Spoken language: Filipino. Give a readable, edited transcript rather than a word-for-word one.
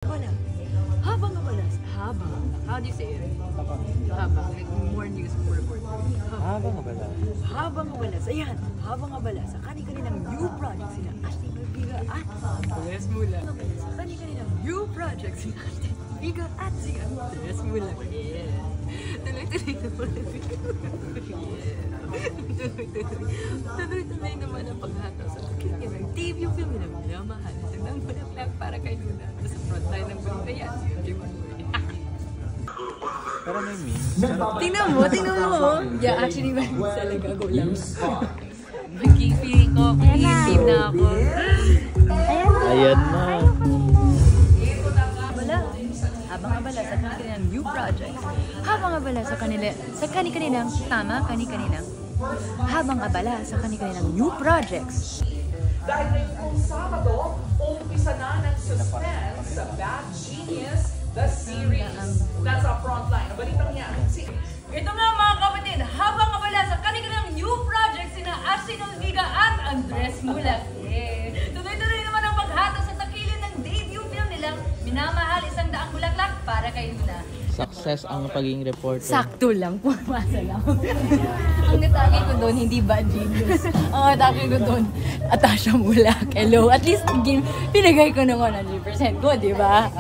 Wala. Habang abala. Habang. How do you say it? Habang. Like more news, more report. Habang abala. Habang abala. Ayan. Habang abala. Sa kani-kaninang new project sila. Ashley Malpiga at Andres Mula. Sa kani-kaninang new project sila. Ashley Malpiga at si Andres Mula. Yeah. Tuloy-tuloy naman ang paghataw sa pakinggan ng debut film na minamahal ng bulaklak para kay Luna sa frontline ng Bulaklak. Pero may meme. Tingnan mo. Yeah, actually, talaga go lang. Mag-feeling ko, i-team na ako. Ayan na. Abala. Habang abala sa kanilang new projects. Habang abala sa kanilang habang abala sa kanilang new projects. Dahil ngayong Sabado, umpisa na ng suspense sa Bad Genius, the series. That's our frontline. Balitang niya. Ito nga mga kapatid, habang abala sa kanilang new projects sina Ashley Malpiga at Andres Mula. Tuloy-tuloy naman ang paghatag sa takilin ng debut film nilang Minamahal 100 Bulaklak para kay Luna. Success ang pagiging reporter. Sakto lang, pumasa lang. Ang natake ko doon, hindi Bad Genius. Ang natake ko doon, Atasha Mulak. Hello, at least pinagay ko ng 100% ko, di ba?